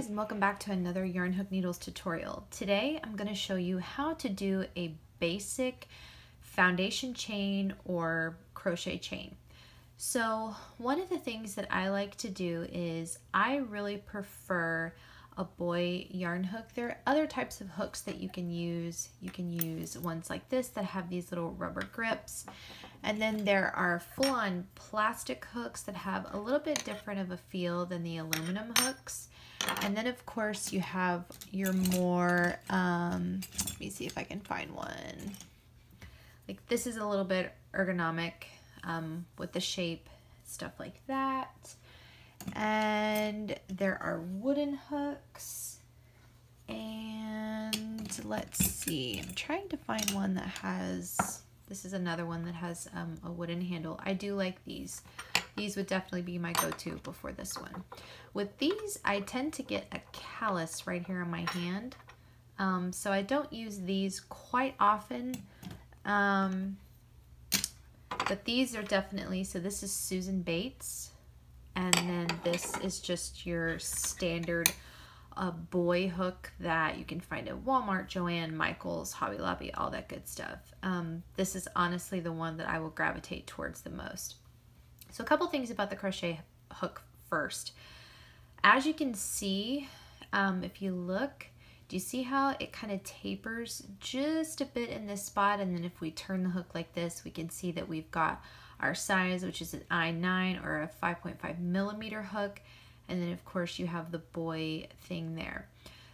guys, and welcome back to another Yarn Hook Needles tutorial. Today I'm going to show you how to do a basic foundation chain or crochet chain. So one of the things that I like to do is I really prefer a boy yarn hook. There are other types of hooks that you can use. You can use ones like this that have these little rubber grips. And then there are full-on plastic hooks that have a little bit different of a feel than the aluminum hooks. And then of course you have your more, let me see if I can find one. Like this is a little bit ergonomic with the shape, stuff like that. And there are wooden hooks. And let's see, I'm trying to find one that has, this is another one that has a wooden handle. I do like these. These would definitely be my go-to before this one. With these, I tend to get a callus right here on my hand. So I don't use these quite often. But these are definitely, so this is Susan Bates. And then this is just your standard boy hook that you can find at Walmart, Joann, Michaels, Hobby Lobby, all that good stuff. This is honestly the one that I will gravitate towards the most. So a couple things about the crochet hook first. As you can see, if you look, do you see how it kind of tapers just a bit in this spot? And then if we turn the hook like this, we can see that we've got our size, which is an I9 or a 5.5 millimeter hook. And then of course you have the boy thing there.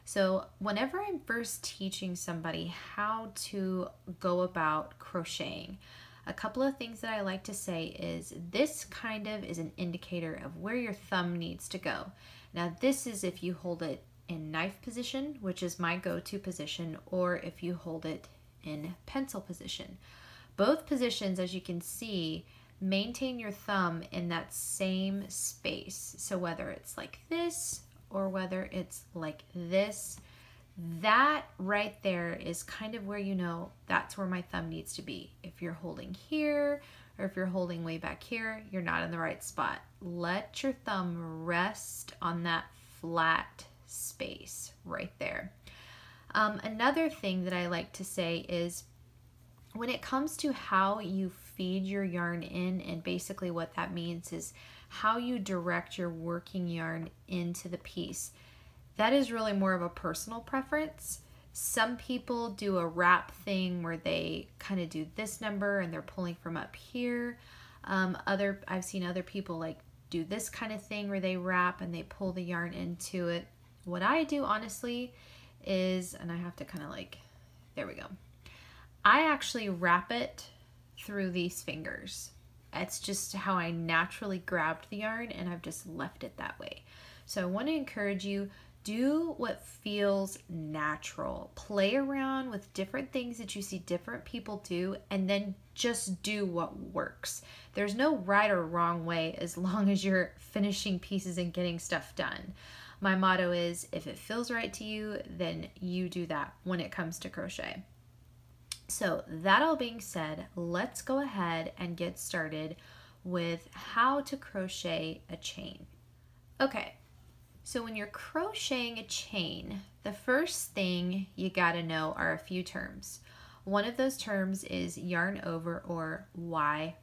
So whenever I'm first teaching somebody how to go about crocheting, a couple of things that I like to say is this kind of is an indicator of where your thumb needs to go. Now this is if you hold it in knife position, which is my go-to position, or if you hold it in pencil position. Both positions, as you can see, maintain your thumb in that same space. So whether it's like this or whether it's like this, that right there is kind of where you know that's where my thumb needs to be. If you're holding here or if you're holding way back here, you're not in the right spot. Let your thumb rest on that flat space right there. Another thing that I like to say is when it comes to how you feed your yarn in, and basically what that means is how you direct your working yarn into the piece. That is really more of a personal preference. Some people do a wrap thing where they kind of do this number and they're pulling from up here. I've seen other people like do this kind of thing where they wrap and they pull the yarn into it. What I do honestly is, and I have to kind of like, there we go. I actually wrap it through these fingers. It's just how I naturally grabbed the yarn and I've just left it that way. So I want to encourage you, do what feels natural. Play around with different things that you see different people do and then just do what works. There's no right or wrong way as long as you're finishing pieces and getting stuff done. My motto is if it feels right to you, then you do that when it comes to crochet. So that all being said, let's go ahead and get started with how to crochet a chain. Okay, so when you're crocheting a chain, the first thing you gotta know are a few terms. One of those terms is yarn over or YO.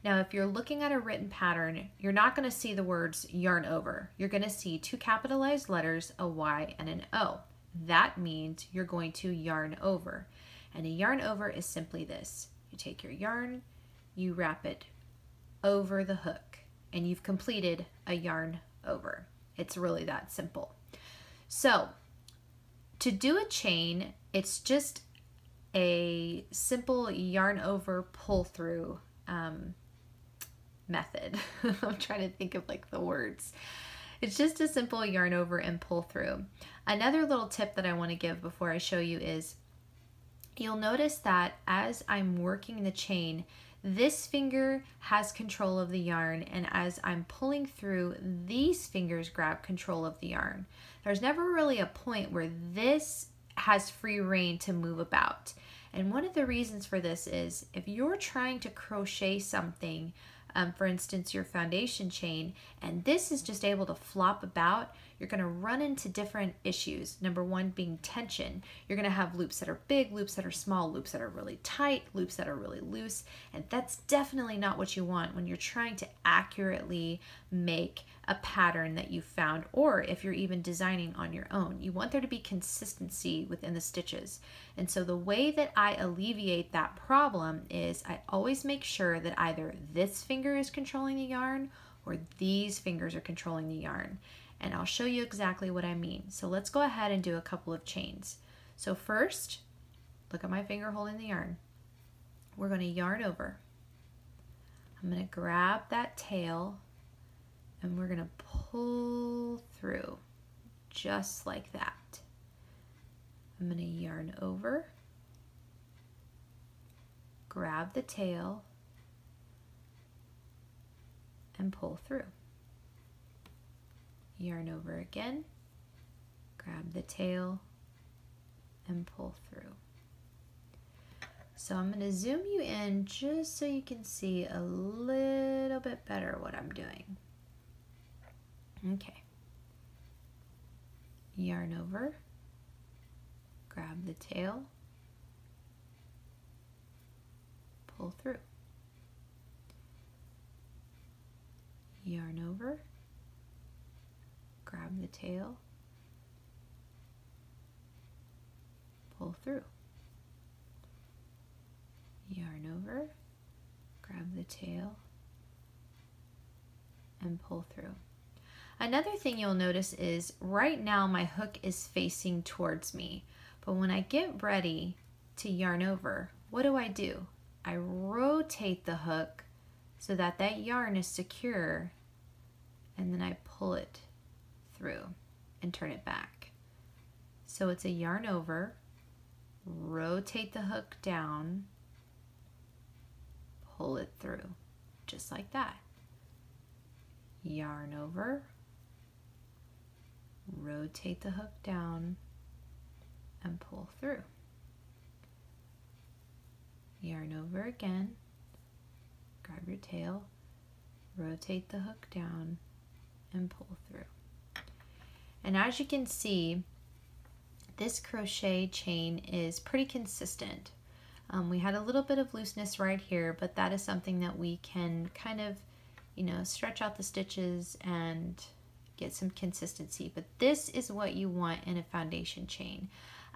Now, if you're looking at a written pattern, you're not gonna see the words yarn over. You're gonna see two capitalized letters, a Y and an O. That means you're going to yarn over. And a yarn over is simply this. You take your yarn, you wrap it over the hook, and you've completed a yarn over. It's really that simple. So to do a chain, it's just a simple yarn over pull through method. I'm trying to think of like the words. It's just a simple yarn over and pull through. Another little tip that I want to give before I show you is you'll notice that as I'm working the chain, this finger has control of the yarn, and as I'm pulling through, these fingers grab control of the yarn. There's never really a point where this has free rein to move about. And one of the reasons for this is if you're trying to crochet something, for instance, your foundation chain, and this is just able to flop about, you're going to run into different issues. Number one being tension. You're going to have loops that are big, loops that are small, loops that are really tight, loops that are really loose, and that's definitely not what you want when you're trying to accurately make a pattern that you found, or if you're even designing on your own. You want there to be consistency within the stitches. And so the way that I alleviate that problem is I always make sure that either this finger is controlling the yarn or these fingers are controlling the yarn. And I'll show you exactly what I mean. So let's go ahead and do a couple of chains. So first, look at my finger holding the yarn. We're going to yarn over. I'm going to grab that tail and we're going to pull through just like that. I'm going to yarn over, grab the tail, and pull through. Yarn over again, grab the tail, and pull through. So I'm going to zoom you in just so you can see a little bit better what I'm doing. Okay. Yarn over, grab the tail, pull through. Yarn over, grab the tail, pull through. Yarn over, grab the tail, and pull through. Another thing you'll notice is right now my hook is facing towards me, but when I get ready to yarn over, what do? I rotate the hook so that that yarn is secure, and then I pull it through and turn it back. So it's a yarn over, rotate the hook down, pull it through, just like that. Yarn over, rotate the hook down, and pull through. Yarn over again, grab your tail, rotate the hook down, and pull through. And as you can see, this crochet chain is pretty consistent. We had a little bit of looseness right here, but that is something that we can kind of, stretch out the stitches and get some consistency. But this is what you want in a foundation chain.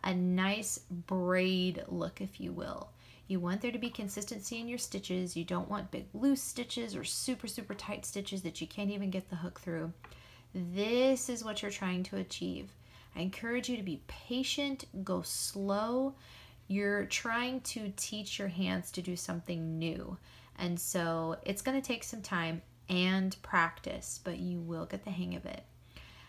A nice braid look, if you will. You want there to be consistency in your stitches. You don't want big loose stitches or super, super tight stitches that you can't even get the hook through. This is what you're trying to achieve. I encourage you to be patient, go slow. You're trying to teach your hands to do something new. And so it's going to take some time and practice, but you will get the hang of it.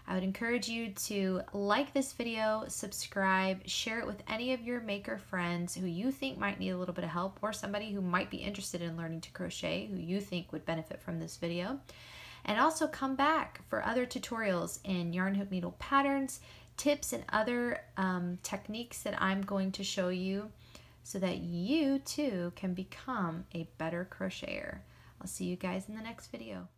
I would encourage you to like this video, subscribe, share it with any of your maker friends who you think might need a little bit of help, or somebody who might be interested in learning to crochet who you think would benefit from this video. And also come back for other tutorials in yarn hook needle patterns, tips, and other techniques that I'm going to show you so that you too can become a better crocheter. I'll see you guys in the next video.